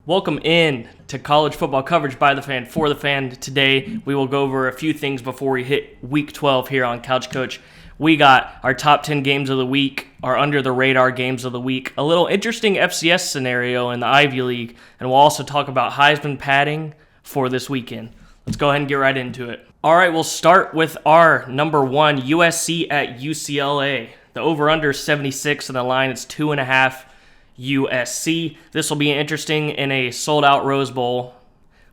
Welcome in to college football coverage by the fan for the fan. Today, we will go over a few things before we hit week 12 here on Couch Coach. We got our top 10 games of the week, our under-the-radar games of the week, a little interesting FCS scenario in the Ivy League, and we'll also talk about Heisman padding for this weekend. Let's go ahead and get right into it. All right, we'll start with our number one, USC at UCLA. The over-under is 76, and the line is 2.5 USC. This will be interesting in a sold-out Rose Bowl,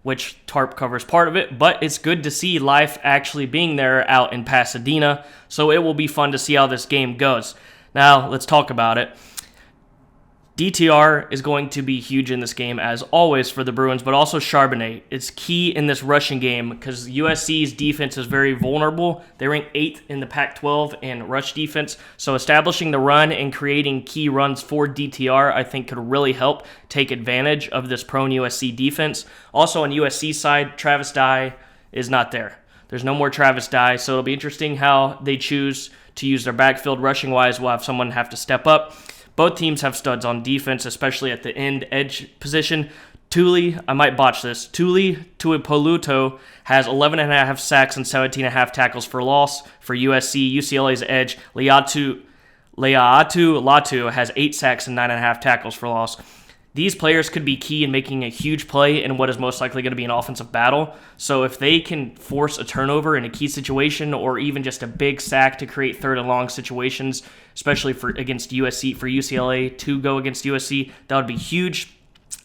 which tarp covers part of it, but it's good to see life actually being there out in Pasadena, so it will be fun to see how this game goes. Now, let's talk about it. DTR is going to be huge in this game, as always, for the Bruins, but also Charbonnet. It's key in this rushing game because USC's defense is very vulnerable. They rank 8th in the Pac-12 in rush defense, so establishing the run and creating key runs for DTR, I think, could really help take advantage of this prone USC defense. Also, on USC side, Travis Dye is not there. There's no more Travis Dye, so it'll be interesting how they choose to use their backfield. Rushing-wise, we'll have someone have to step up. Both teams have studs on defense, especially at the end edge position. I might botch this. Tuipoluto has 11.5 sacks and 17.5 tackles for loss for USC. UCLA's edge, Leatu Latu, has 8 sacks and 9.5 tackles for loss. These players could be key in making a huge play in what is most likely going to be an offensive battle. So if they can force a turnover in a key situation or even just a big sack to create third and long situations, especially against UCLA to go against USC, that would be huge.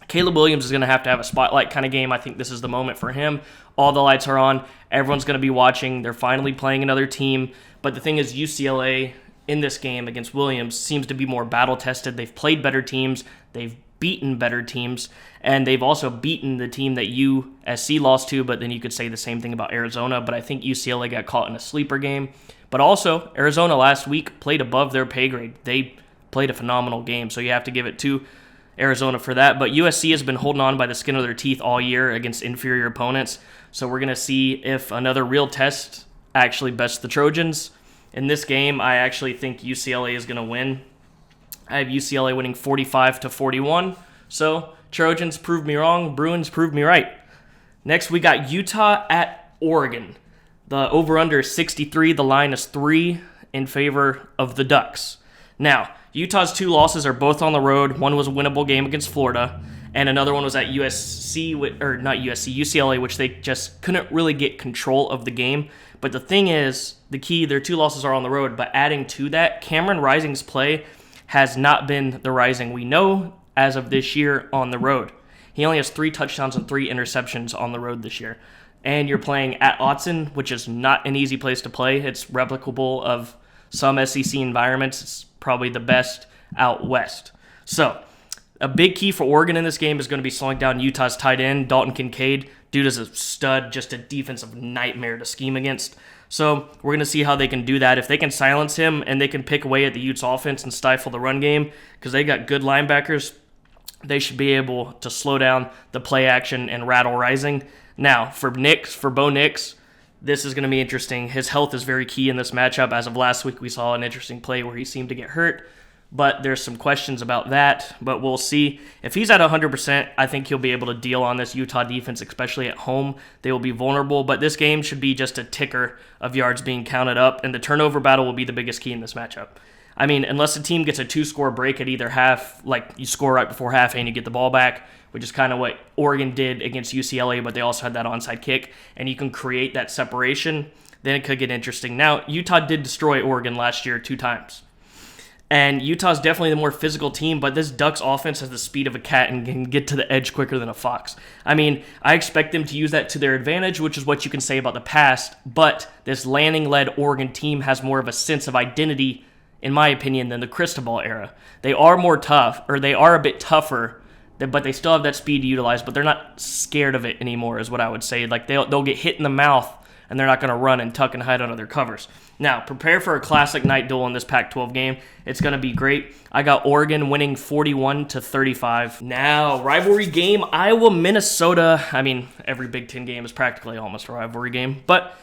Caleb Williams is going to have a spotlight kind of game. I think this is the moment for him. All the lights are on. Everyone's going to be watching. They're finally playing another team. But the thing is, UCLA in this game against Williams seems to be more battle-tested. They've played better teams. They've beaten better teams, and they've also beaten the team that USC lost to, but then you could say the same thing about Arizona, but I think UCLA got caught in a sleeper game. But also, Arizona last week played above their pay grade. They played a phenomenal game, so you have to give it to Arizona for that. But USC has been holding on by the skin of their teeth all year against inferior opponents, so we're going to see if another real test actually bests the Trojans. In this game, I actually think UCLA is going to win. I have UCLA winning 45-41. So Trojans proved me wrong. Bruins proved me right. Next, we got Utah at Oregon. The over-under is 63. The line is 3 in favor of the Ducks. Now, Utah's 2 losses are both on the road. One was a winnable game against Florida, and another one was at UCLA, which they just couldn't really get control of the game. But the thing is, the key, their 2 losses are on the road, but adding to that, Cameron Rising's play has not been the Rising we know as of this year on the road. He only has 3 touchdowns and 3 interceptions on the road this year. And you're playing at Autzen, which is not an easy place to play. It's replicable of some SEC environments. It's probably the best out west. So, a big key for Oregon in this game is going to be slowing down Utah's tight end, Dalton Kincaid. Dude is a stud, just a defensive nightmare to scheme against. So we're going to see how they can do that. If they can silence him and they can pick away at the Utes offense and stifle the run game, because they got good linebackers, they should be able to slow down the play action and rattle Rising. Now, for Bo Nix, this is going to be interesting. His health is very key in this matchup. As of last week, we saw an interesting play where he seemed to get hurt, but there's some questions about that, but we'll see. If he's at 100%, I think he'll be able to deal on this Utah defense, especially at home. They will be vulnerable, but this game should be just a ticker of yards being counted up, and the turnover battle will be the biggest key in this matchup. I mean, unless the team gets a 2-score break at either half, like you score right before half and you get the ball back, which is kind of what Oregon did against UCLA, but they also had that onside kick, and you can create that separation, then it could get interesting. Now, Utah did destroy Oregon last year 2 times. And Utah's definitely the more physical team, but this Ducks offense has the speed of a cat and can get to the edge quicker than a fox. I mean, I expect them to use that to their advantage, which is what you can say about the past, but this Lanning-led Oregon team has more of a sense of identity, in my opinion, than the Cristobal era. They are more tough, or they are a bit tougher, but they still have that speed to utilize, but they're not scared of it anymore, is what I would say. Like, they'll get hit in the mouth, and they're not going to run and tuck and hide under their covers. Now, prepare for a classic night duel in this Pac-12 game. It's going to be great. I got Oregon winning 41-35. Now, rivalry game, Iowa, Minnesota. I mean, every Big Ten game is practically almost a rivalry game. But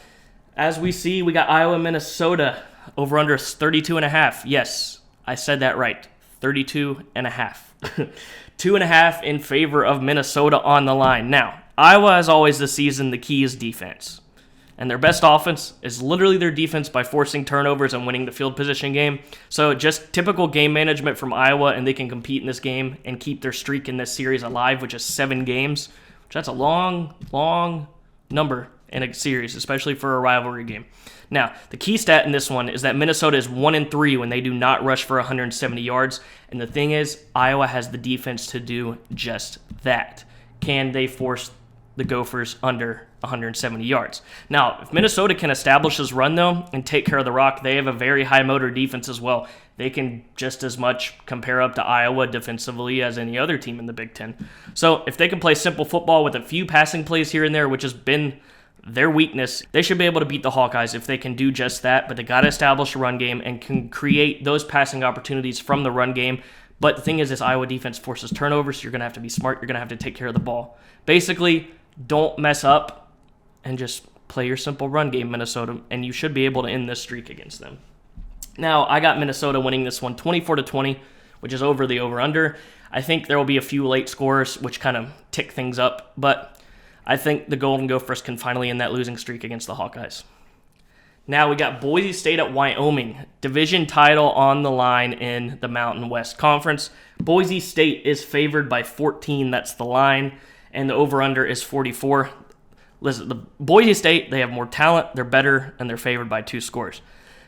as we see, we got Iowa, Minnesota over under 32.5. Yes, I said that right. 32.5. 2.5 in favor of Minnesota on the line. Now, Iowa, as always this season, the key is defense. And their best offense is literally their defense by forcing turnovers and winning the field position game. So just typical game management from Iowa, and they can compete in this game and keep their streak in this series alive, which is 7 games. Which that's a long, long number in a series, especially for a rivalry game. Now, the key stat in this one is that Minnesota is 1-3 when they do not rush for 170 yards. And the thing is, Iowa has the defense to do just that. Can they force the Gophers under 170 yards? Now, if Minnesota can establish this run, though, and take care of the rock, they have a very high motor defense as well. They can just as much compare up to Iowa defensively as any other team in the Big Ten. So if they can play simple football with a few passing plays here and there, which has been their weakness, they should be able to beat the Hawkeyes if they can do just that. But they got to establish a run game and can create those passing opportunities from the run game. But the thing is, this Iowa defense forces turnovers, so you're going to have to be smart. You're going to have to take care of the ball. Basically, don't mess up and just play your simple run game, Minnesota, and you should be able to end this streak against them. Now, I got Minnesota winning this one 24-20, which is over the over-under. I think there will be a few late scores, which kind of tick things up, but I think the Golden Gophers can finally end that losing streak against the Hawkeyes. Now we got Boise State at Wyoming. Division title on the line in the Mountain West Conference. Boise State is favored by 14. That's the line. And the over-under is 44. Listen, the Boise State, they have more talent, they're better, and they're favored by 2 scores.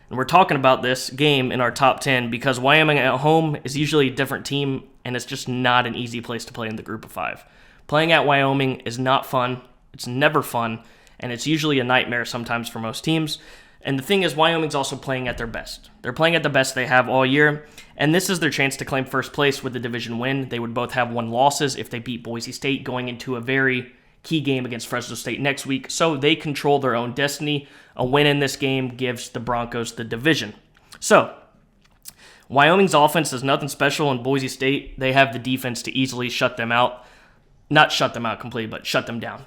And we're talking about this game in our top 10 because Wyoming at home is usually a different team, and it's just not an easy place to play in the group of 5. Playing at Wyoming is not fun. It's never fun, and it's usually a nightmare sometimes for most teams. And the thing is, Wyoming's also playing at their best. They're playing at the best they have all year, and this is their chance to claim first place with the division win. They would both have 1 losses if they beat Boise State going into a very key game against Fresno State next week, so they control their own destiny. A win in this game gives the Broncos the division. So, Wyoming's offense is nothing special, and Boise State, they have the defense to easily shut them out. Not shut them out completely, but shut them down.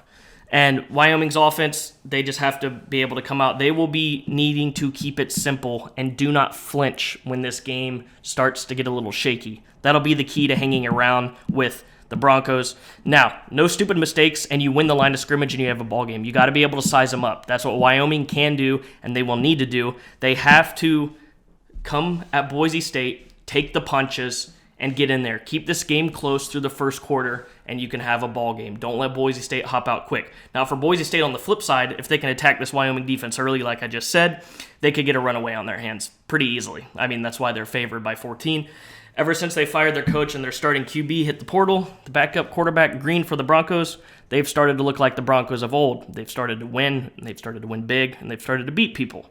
And Wyoming's offense, they just have to be able to come out. They will be needing to keep it simple and do not flinch when this game starts to get a little shaky. That'll be the key to hanging around with the Broncos. Now, no stupid mistakes, and you win the line of scrimmage and you have a ball game. You got to be able to size them up. That's what Wyoming can do, and they will need to do. They have to come at Boise State, take the punches, and get in there. Keep this game close through the first quarter, and you can have a ball game. Don't let Boise State hop out quick. Now, for Boise State on the flip side, if they can attack this Wyoming defense early, like I just said, they could get a runaway on their hands pretty easily. I mean, that's why they're favored by 14. Ever since they fired their coach and their starting QB hit the portal, the backup quarterback Green for the Broncos, they've started to look like the Broncos of old. They've started to win, and they've started to win big, and they've started to beat people.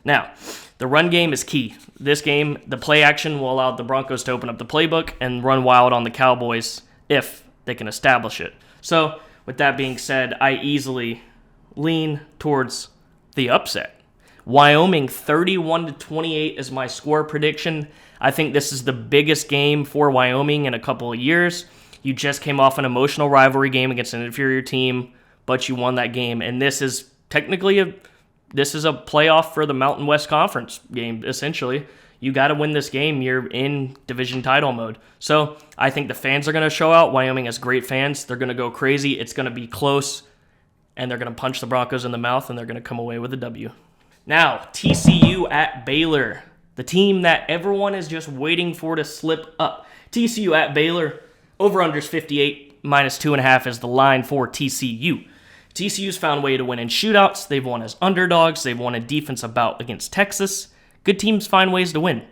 Now, the run game is key. This game, the play action will allow the Broncos to open up the playbook and run wild on the Cowboys if they can establish it. So, with that being said, I easily lean towards the upset. Wyoming 31-28 is my score prediction. I think this is the biggest game for Wyoming in a couple of years. You just came off an emotional rivalry game against an inferior team, but you won that game. And this is technically a playoff for the Mountain West Conference game, essentially. You got to win this game. You're in division title mode. So I think the fans are going to show out. Wyoming has great fans. They're going to go crazy. It's going to be close, and they're going to punch the Broncos in the mouth, and they're going to come away with a W. Now, TCU at Baylor, the team that everyone is just waiting for to slip up. TCU at Baylor, over-unders 58, minus 2.5 is the line for TCU. TCU's found a way to win in shootouts. They've won as underdogs. They've won a defensive bout against Texas. Good teams find ways to win.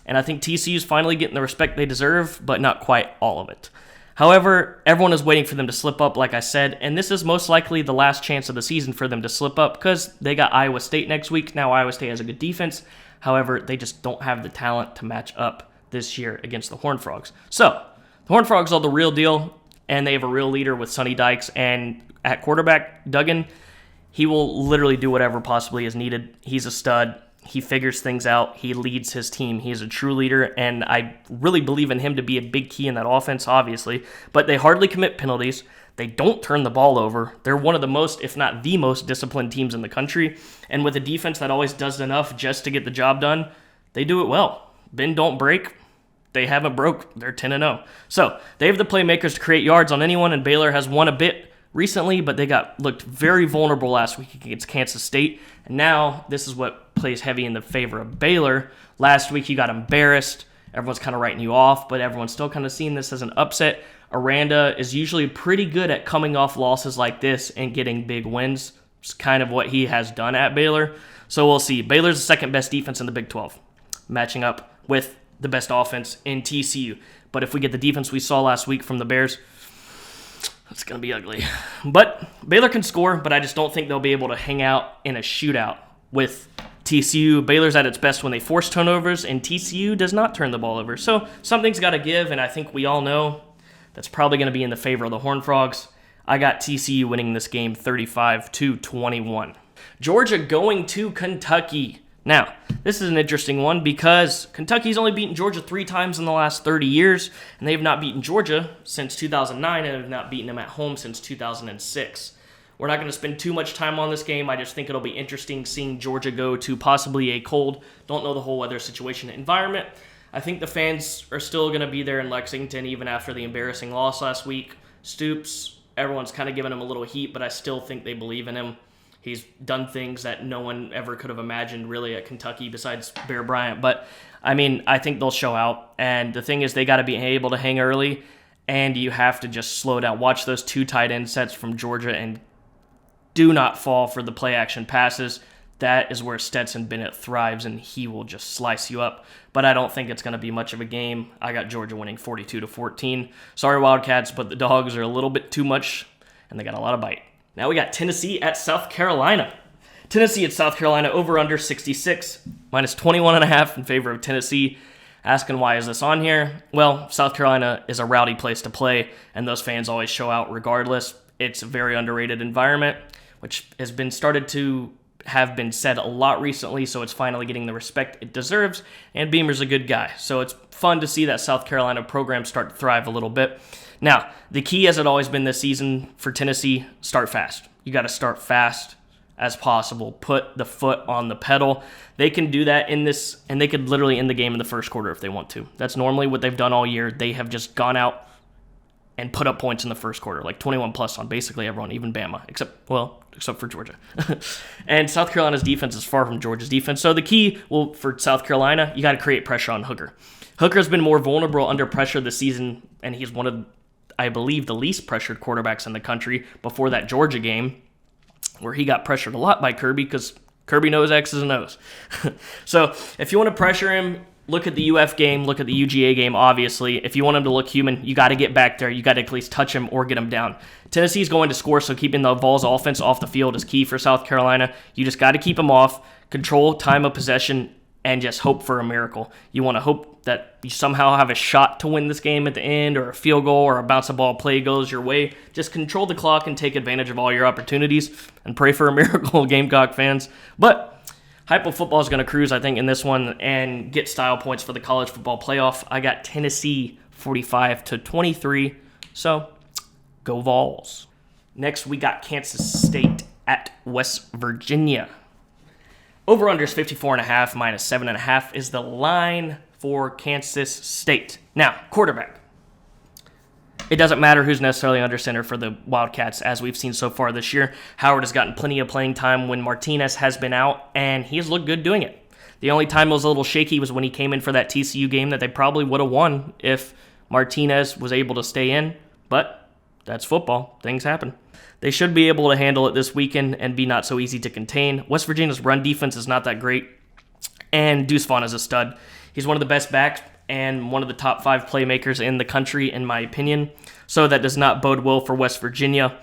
And I think TCU's finally getting the respect they deserve, but not quite all of it. However, everyone is waiting for them to slip up, like I said, and this is most likely the last chance of the season for them to slip up because they got Iowa State next week. Now, Iowa State has a good defense. However, they just don't have the talent to match up this year against the Horned Frogs. So, the Horned Frogs are the real deal, and they have a real leader with Sonny Dykes, and at quarterback, Duggan, he will literally do whatever possibly is needed. He's a stud. He figures things out. He leads his team. He is a true leader, and I really believe in him to be a big key in that offense, obviously. But they hardly commit penalties. They don't turn the ball over. They're one of the most, if not the most, disciplined teams in the country. And with a defense that always does enough just to get the job done, they do it well. Bend, don't break. they haven't broke. They're 10-0. So they have the playmakers to create yards on anyone, and Baylor has won a bit recently, but they looked very vulnerable last week against Kansas State. And now this is what plays heavy in the favor of Baylor. Last week you got embarrassed. Everyone's kind of writing you off, but everyone's still kind of seeing this as an upset. Aranda is usually pretty good at coming off losses like this and getting big wins. It's kind of what he has done at Baylor. So we'll see. Baylor's the second best defense in the Big 12, matching up with the best offense in TCU. But if we get the defense we saw last week from the Bears, it's going to be ugly. But Baylor can score, but I just don't think they'll be able to hang out in a shootout with TCU. Baylor's at its best when they force turnovers, and TCU does not turn the ball over. So something's got to give, and I think we all know that's probably going to be in the favor of the Horned Frogs. I got TCU winning this game 35-21. Georgia going to Kentucky. Now, this is an interesting one because Kentucky's only beaten Georgia 3 times in the last 30 years, and they have not beaten Georgia since 2009 and have not beaten them at home since 2006. We're not going to spend too much time on this game. I just think it'll be interesting seeing Georgia go to possibly a cold, don't know the whole weather situation environment. I think the fans are still going to be there in Lexington even after the embarrassing loss last week. Stoops, everyone's kind of giving him a little heat, but I still think they believe in him. He's done things that no one ever could have imagined really at Kentucky besides Bear Bryant. But, I mean, I think they'll show out. And the thing is they got to be able to hang early, and you have to just slow down. Watch those 2 tight end sets from Georgia and do not fall for the play-action passes. That is where Stetson Bennett thrives, and he will just slice you up. But I don't think it's going to be much of a game. I got Georgia winning 42-14. Sorry, Wildcats, but the Dogs are a little bit too much, and they got a lot of bite. Now we got Tennessee at South Carolina. Tennessee at South Carolina over under 66, minus 21.5 in favor of Tennessee. Asking why is this on here? Well, South Carolina is a rowdy place to play, and those fans always show out regardless. It's a very underrated environment, which has been started to have been said a lot recently, so it's finally getting the respect it deserves, and Beamer's a good guy. So it's fun to see that South Carolina program start to thrive a little bit. Now, the key, as it always been this season for Tennessee, start fast. You got to start fast as possible. Put the foot on the pedal. They can do that in this, and they could literally end the game in the first quarter if they want to. That's normally what they've done all year. They have just gone out and put up points in the first quarter, like 21 plus on basically everyone, even Bama, except for Georgia. And South Carolina's defense is far from Georgia's defense. So the key, for South Carolina, you got to create pressure on Hooker. Hooker's been more vulnerable under pressure this season, and he's one of, I believe, the least pressured quarterbacks in the country before that Georgia game, where he got pressured a lot by Kirby because Kirby knows X's and O's. So if you want to pressure him, look at the UF game, look at the UGA game, obviously. If you want him to look human, you got to get back there. You got to at least touch him or get him down. Tennessee's going to score, so keeping the Vols offense off the field is key for South Carolina. You just got to keep them off, control time of possession, and just hope for a miracle. You want to hope that you somehow have a shot to win this game at the end, or a field goal, or a bounce ball play goes your way. Just control the clock and take advantage of all your opportunities and pray for a miracle, Gamecock fans. But Hypo Football is going to cruise, I think, in this one and get style points for the college football playoff. I got Tennessee 45-23, so go Vols. Next, we got Kansas State at West Virginia. Over-under is 54.5, minus 7.5 is the line for Kansas State. Now, quarterback. It doesn't matter who's necessarily under center for the Wildcats, as we've seen so far this year. Howard has gotten plenty of playing time when Martinez has been out, and he's looked good doing it. The only time it was a little shaky was when he came in for that TCU game that they probably would have won if Martinez was able to stay in, but that's football. Things happen. They should be able to handle it this weekend and be not so easy to contain. West Virginia's run defense is not that great, and Deuce Vaughn is a stud. He's one of the best backs and one of the top 5 playmakers in the country, in my opinion. So that does not bode well for West Virginia,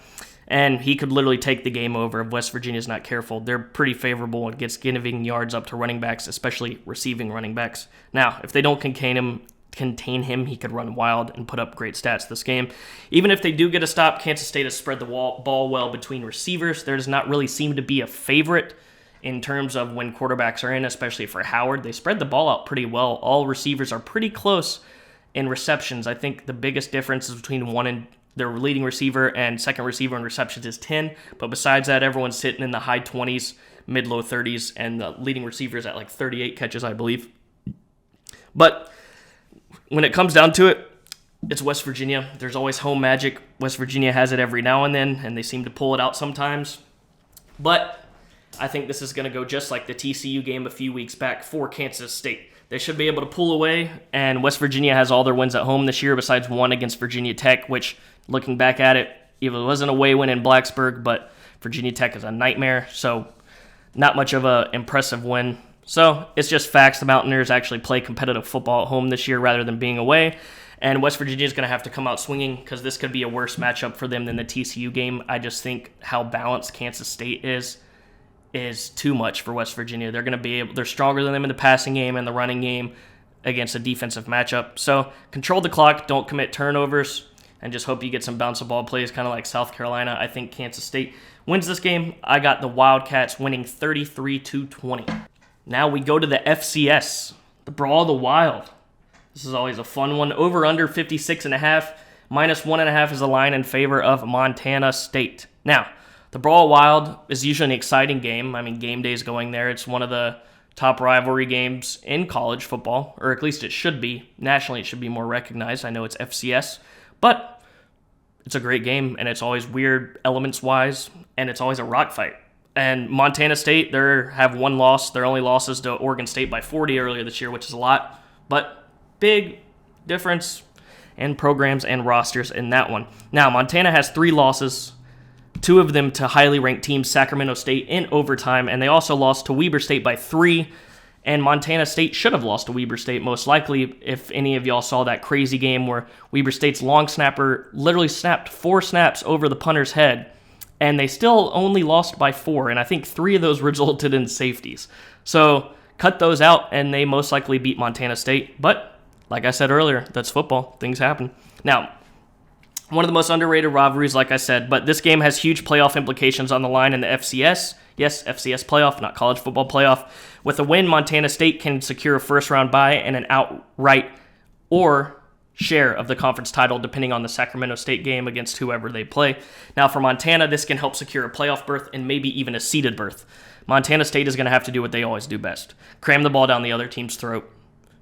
and he could literally take the game over if West Virginia's not careful. They're pretty favorable and gets giving yards up to running backs, especially receiving running backs. Now, if they don't contain him, he could run wild and put up great stats this game. Even if they do get a stop, Kansas State has spread the ball well between receivers. There does not really seem to be a favorite in terms of when quarterbacks are in, especially for Howard. They spread the ball out pretty well. All receivers are pretty close in receptions. I think the biggest difference is between their leading receiver and second receiver in receptions is 10. But besides that, everyone's sitting in the high 20s, mid-low 30s, and the leading receiver is at like 38 catches, I believe. But when it comes down to it, it's West Virginia. There's always home magic. West Virginia has it every now and then, and they seem to pull it out sometimes. But I think this is going to go just like the TCU game a few weeks back for Kansas State. They should be able to pull away, and West Virginia has all their wins at home this year besides one against Virginia Tech, which, looking back at it, even it wasn't a away win in Blacksburg, but Virginia Tech is a nightmare, so not much of an impressive win. So it's just facts. The Mountaineers actually play competitive football at home this year rather than being away, and West Virginia is going to have to come out swinging because this could be a worse matchup for them than the TCU game. I just think how balanced Kansas State is too much for West Virginia. They're stronger than them in the passing game and the running game against a defensive matchup. So control the clock, don't commit turnovers, and just hope you get some bounce ball plays, kind of like South Carolina. I think Kansas State wins this game. I got the Wildcats winning 33-20. Now we go to the FCS, the Brawl of the Wild. This is always a fun one. Over under 56.5, -1.5 is a line in favor of Montana State. Now, the Brawl Wild is usually an exciting game. I mean, game day's going there. It's one of the top rivalry games in college football, or at least it should be. Nationally, it should be more recognized. I know it's FCS, but it's a great game, and it's always weird elements-wise, and it's always a rock fight. And Montana State, they have one loss. Their only loss is to Oregon State by 40 earlier this year, which is a lot, but big difference in programs and rosters in that one. Now, Montana has 3 losses, 2 of them to highly ranked teams, Sacramento State in overtime, and they also lost to Weber State by 3, and Montana State should have lost to Weber State most likely if any of y'all saw that crazy game where Weber State's long snapper literally snapped 4 snaps over the punter's head, and they still only lost by 4, and I think 3 of those resulted in safeties. So cut those out, and they most likely beat Montana State, but like I said earlier, that's football. Things happen. Now, one of the most underrated rivalries, like I said, but this game has huge playoff implications on the line in the FCS. Yes, FCS playoff, not college football playoff. With a win, Montana State can secure a first-round bye and an outright or share of the conference title, depending on the Sacramento State game against whoever they play. Now, for Montana, this can help secure a playoff berth and maybe even a seeded berth. Montana State is going to have to do what they always do best. Cram the ball down the other team's throat,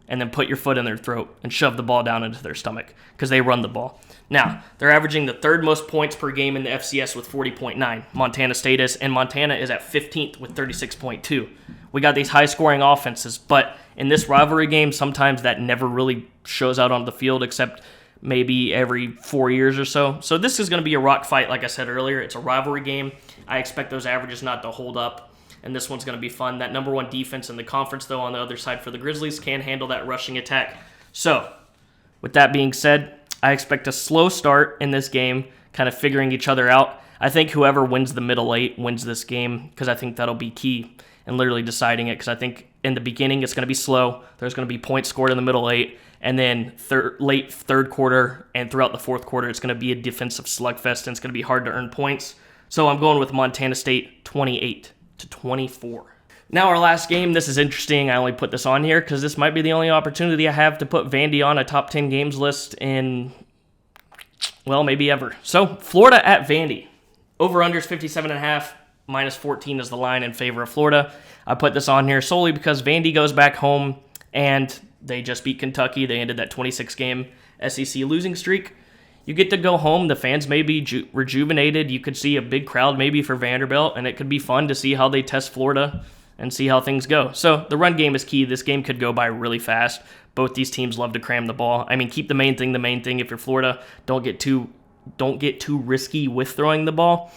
and then put your foot in their throat and shove the ball down into their stomach because they run the ball. Now, they're averaging the 3rd most points per game in the FCS with 40.9. Montana State is, and Montana is at 15th with 36.2. We got these high-scoring offenses, but in this rivalry game, sometimes that never really shows out on the field except maybe every 4 years or so. So this is going to be a rock fight, like I said earlier. It's a rivalry game. I expect those averages not to hold up, and this one's going to be fun. That number 1 defense in the conference, though, on the other side for the Grizzlies can handle that rushing attack. So, with that being said, I expect a slow start in this game, kind of figuring each other out. I think whoever wins the middle 8 wins this game because I think that'll be key in literally deciding it because I think in the beginning it's going to be slow. There's going to be points scored in the middle 8, and then late 3rd quarter and throughout the 4th quarter it's going to be a defensive slugfest, and it's going to be hard to earn points. So I'm going with Montana State 28-24. Now our last game, this is interesting. I only put this on here because this might be the only opportunity I have to put Vandy on a top 10 games list in, well, maybe ever. So Florida at Vandy. Over-under is 57.5, -14 is the line in favor of Florida. I put this on here solely because Vandy goes back home and they just beat Kentucky. They ended that 26-game SEC losing streak. You get to go home. The fans may be rejuvenated. You could see a big crowd maybe for Vanderbilt, and it could be fun to see how they test Florida and see how things go. So the run game is key. This game could go by really fast. Both these teams love to cram the ball. I mean, keep the main thing the main thing. If you're Florida, don't get too risky with throwing the ball.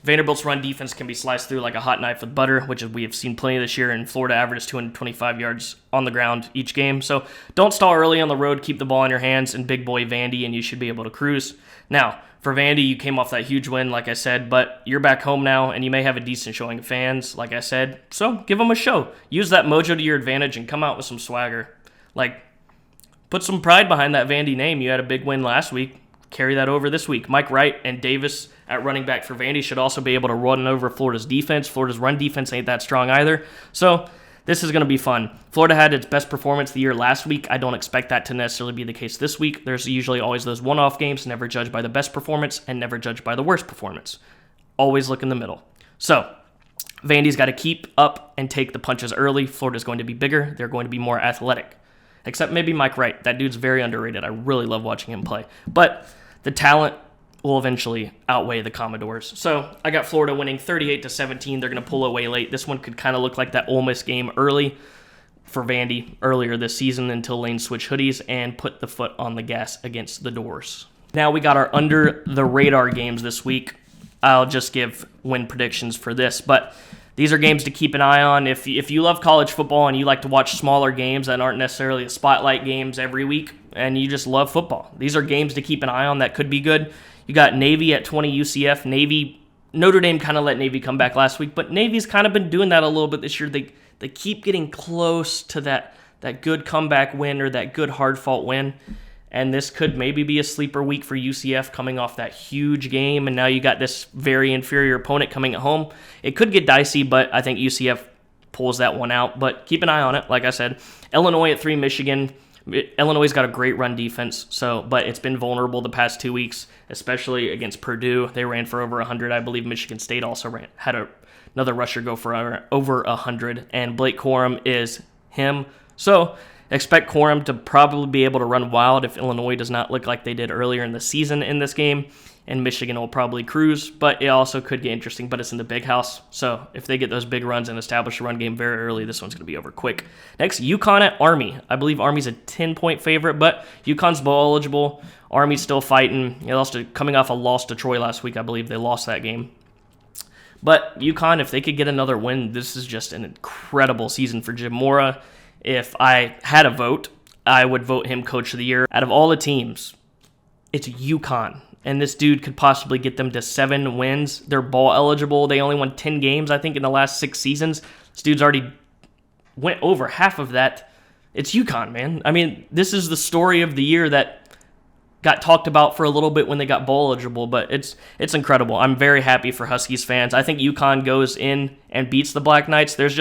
Vanderbilt's run defense can be sliced through like a hot knife with butter, which we have seen plenty this year, and Florida averages 225 yards on the ground each game. So don't stall early on the road. Keep the ball in your hands and big boy Vandy, and you should be able to cruise. Now, for Vandy, you came off that huge win, like I said, but you're back home now, and you may have a decent showing of fans, like I said. So give them a show. Use that mojo to your advantage and come out with some swagger. Like, put some pride behind that Vandy name. You had a big win last week. Carry that over this week. Mike Wright and Davis at running back for Vandy should also be able to run over Florida's defense. Florida's run defense ain't that strong either. So this is going to be fun. Florida had its best performance of the year last week. I don't expect that to necessarily be the case this week. There's usually always those one-off games, never judged by the best performance and never judged by the worst performance. Always look in the middle. So Vandy's got to keep up and take the punches early. Florida's going to be bigger. They're going to be more athletic. except maybe Mike Wright. That dude's very underrated. I really love watching him play. But the talent will eventually outweigh the Commodores. So I got Florida winning 38-17. They're going to pull away late. This one could kind of look like that Ole Miss game early for Vandy earlier this season until Lane switched hoodies and put the foot on the gas against the Doors. Now we got our under-the-radar games this week. I'll just give win predictions for this, but these are games to keep an eye on. If you love college football and you like to watch smaller games that aren't necessarily the spotlight games every week, and you just love football, these are games to keep an eye on that could be good. You got Navy at 20 UCF. Notre Dame kind of let Navy come back last week, but Navy's kind of been doing that a little bit this year. They keep getting close to that good comeback win or that good hard-fought win. And this could maybe be a sleeper week for UCF coming off that huge game. And now you got this very inferior opponent coming at home. It could get dicey, but I think UCF pulls that one out. But keep an eye on it. Like I said, Illinois at 3, Michigan. Illinois' got a great run defense, but it's been vulnerable the past 2 weeks, especially against Purdue. They ran for over 100. I believe Michigan State also had another rusher go for over 100. And Blake Corum is him. So expect Corum to probably be able to run wild if Illinois does not look like they did earlier in the season in this game, and Michigan will probably cruise, but it also could get interesting, but it's in the Big House, so if they get those big runs and establish a run game very early, this one's going to be over quick. Next, UConn at Army. I believe Army's a 10-point favorite, but UConn's bowl eligible. Army's still fighting. Coming off a loss to Troy last week, I believe they lost that game. But UConn, if they could get another win, this is just an incredible season for Jim Mora. If I had a vote, I would vote him Coach of the Year. Out of all the teams, it's UConn, and this dude could possibly get them to 7 wins. They're bowl eligible. They only won 10 games, I think, in the last 6 seasons. This dude's already went over half of that. It's UConn, man. I mean, this is the story of the year that got talked about for a little bit when they got bowl eligible, but it's incredible. I'm very happy for Huskies fans. I think UConn goes in and beats the Black Knights. There's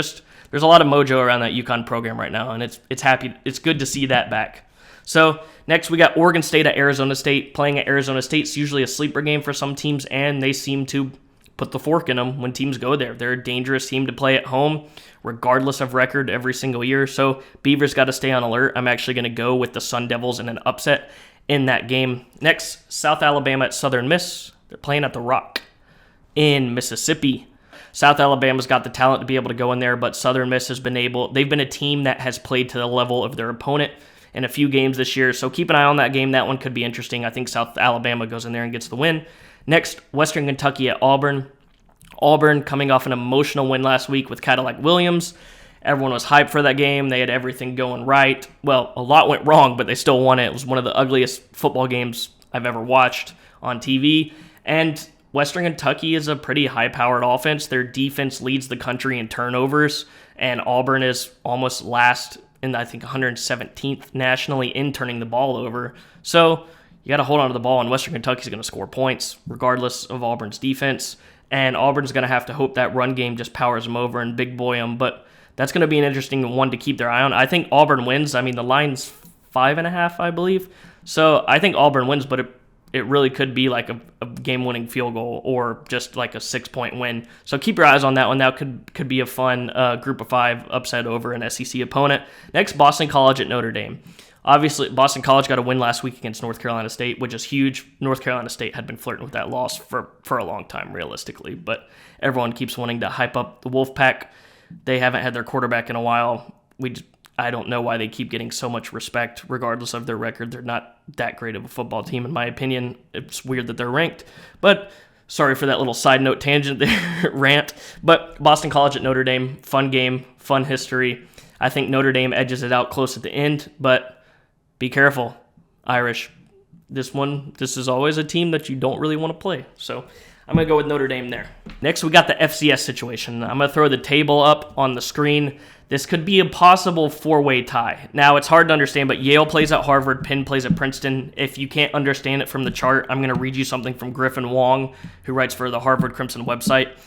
a lot of mojo around that UConn program right now, and it's good to see that back. So next we got Oregon State at Arizona State. Playing at Arizona State's usually a sleeper game for some teams, and they seem to put the fork in them when teams go there. They're a dangerous team to play at home, regardless of record every single year. So Beavers got to stay on alert. I'm actually going to go with the Sun Devils in an upset in that game. Next, South Alabama at Southern Miss. They're playing at the Rock in Mississippi. South Alabama's got the talent to be able to go in there, but Southern Miss they've been a team that has played to the level of their opponent in a few games this year, so keep an eye on that game. That one could be interesting. I think South Alabama goes in there and gets the win. Next, Western Kentucky at Auburn. Auburn coming off an emotional win last week with Cadillac Williams. Everyone was hyped for that game. They had everything going right. Well, a lot went wrong, but they still won it. It was one of the ugliest football games I've ever watched on TV, and Western Kentucky is a pretty high-powered offense. Their defense leads the country in turnovers, and Auburn is almost last in, I think, 117th nationally in turning the ball over. So you got to hold on to the ball, and Western Kentucky's going to score points regardless of Auburn's defense, and Auburn's going to have to hope that run game just powers them over and big boy them, but that's going to be an interesting one to keep their eye on. I think Auburn wins. I mean, the line's 5.5, I believe. So I think Auburn wins, but it really could be like a game-winning field goal or just like a 6-point win. So keep your eyes on that one. That could be a fun group of 5 upset over an SEC opponent. Next, Boston College at Notre Dame. Obviously, Boston College got a win last week against North Carolina State, which is huge. North Carolina State had been flirting with that loss for a long time, realistically. But everyone keeps wanting to hype up the Wolfpack. They haven't had their quarterback in a while. I don't know why they keep getting so much respect, regardless of their record. They're not that great of a football team, in my opinion. It's weird that they're ranked. But sorry for that little side note tangent there, rant. But Boston College at Notre Dame, fun game, fun history. I think Notre Dame edges it out close at the end, but be careful, Irish. This is always a team that you don't really want to play. So I'm going to go with Notre Dame there. Next, we got the FCS situation. I'm going to throw the table up on the screen. This could be a possible 4-way tie. Now, it's hard to understand, but Yale plays at Harvard, Penn plays at Princeton. If you can't understand it from the chart, I'm going to read you something from Griffin Wong, who writes for the Harvard Crimson website.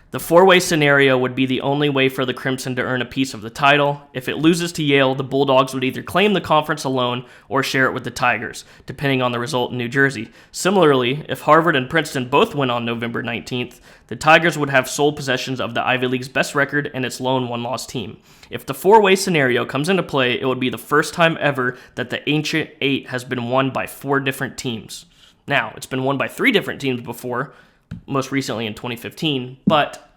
The four-way scenario would be the only way for the Crimson to earn a piece of the title. If it loses to Yale, the Bulldogs would either claim the conference alone or share it with the Tigers, depending on the result in New Jersey. Similarly, if Harvard and Princeton both win on November 19th, the Tigers would have sole possessions of the Ivy League's best record and its lone one-loss team. If the four-way scenario comes into play, it would be the first time ever that the Ancient Eight has been won by 4 different teams. Now, it's been won by 3 different teams before, most recently in 2015, but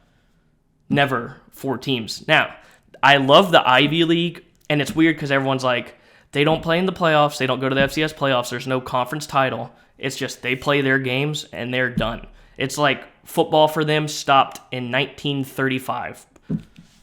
never 4 teams. Now, I love the Ivy League, and it's weird because everyone's like, they don't play in the playoffs, they don't go to the FCS playoffs, there's no conference title. It's just they play their games and they're done. It's like football for them stopped in 1935.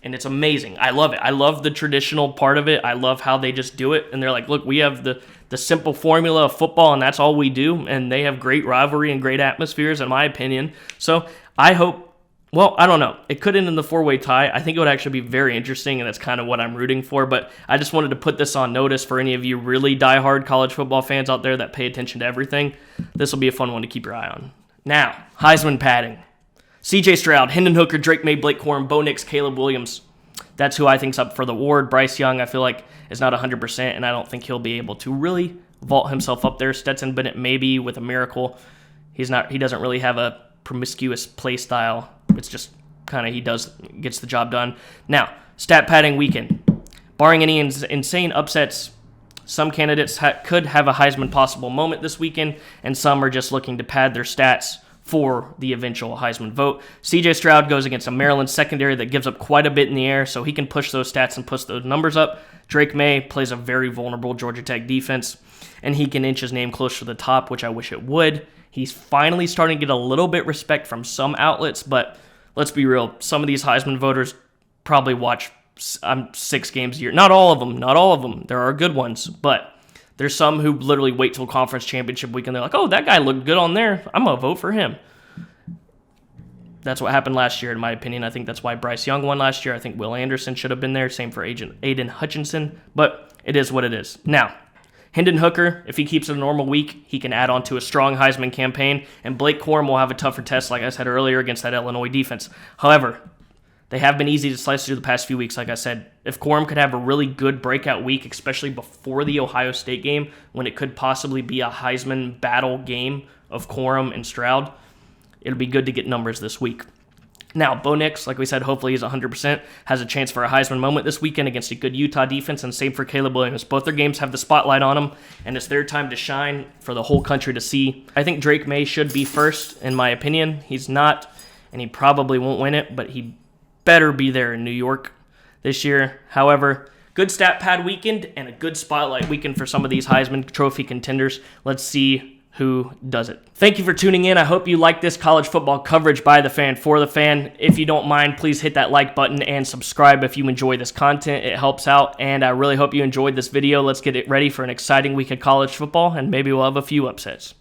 And it's amazing. I love it. I love the traditional part of it. I love how they just do it. And they're like, look, we have the simple formula of football, and that's all we do. And they have great rivalry and great atmospheres, in my opinion. So I hope, well, I don't know. It could end in the 4-way tie. I think it would actually be very interesting, and that's kind of what I'm rooting for. But I just wanted to put this on notice for any of you really diehard college football fans out there that pay attention to everything. This will be a fun one to keep your eye on. Now, Heisman padding. C.J. Stroud, Hendon Hooker, Drake May, Blake Corum, Bo Nix, Caleb Williams. That's who I think's up for the award. Bryce Young, I feel like, is not 100%, and I don't think he'll be able to really vault himself up there. Stetson Bennett, maybe with a miracle. He doesn't really have a promiscuous play style. It's just kind of gets the job done. Now, stat padding weekend. Barring any insane upsets, some candidates could have a Heisman possible moment this weekend, and some are just looking to pad their stats for the eventual Heisman vote. C.J. Stroud goes against a Maryland secondary that gives up quite a bit in the air, so he can push those stats and push those numbers up. Drake May plays a very vulnerable Georgia Tech defense, and he can inch his name closer to the top, which I wish it would. He's finally starting to get a little bit respect from some outlets, but let's be real. Some of these Heisman voters probably watch 6 games a year. Not all of them. There are good ones, but there's some who literally wait till conference championship week and they're like, oh, that guy looked good on there. I'm going to vote for him. That's what happened last year, in my opinion. I think that's why Bryce Young won last year. I think Will Anderson should have been there. Same for Aiden Hutchinson. But it is what it is. Now, Hendon Hooker, if he keeps it a normal week, he can add on to a strong Heisman campaign. And Blake Corum will have a tougher test, like I said earlier, against that Illinois defense. However, they have been easy to slice through the past few weeks, like I said. If Corum could have a really good breakout week, especially before the Ohio State game, when it could possibly be a Heisman battle game of Corum and Stroud, it'll be good to get numbers this week. Now, Bo Nix, like we said, hopefully he's 100%, has a chance for a Heisman moment this weekend against a good Utah defense, and same for Caleb Williams. Both their games have the spotlight on them, and it's their time to shine for the whole country to see. I think Drake May should be first, in my opinion. He's not, and he probably won't win it, but he better be there in New York this year. However, good stat pad weekend and a good spotlight weekend for some of these Heisman Trophy contenders. Let's see who does it. Thank you for tuning in. I hope you like this college football coverage by the fan for the fan. If you don't mind, please hit that like button and subscribe if you enjoy this content. It helps out, and I really hope you enjoyed this video. Let's get it ready for an exciting week of college football, and maybe we'll have a few upsets.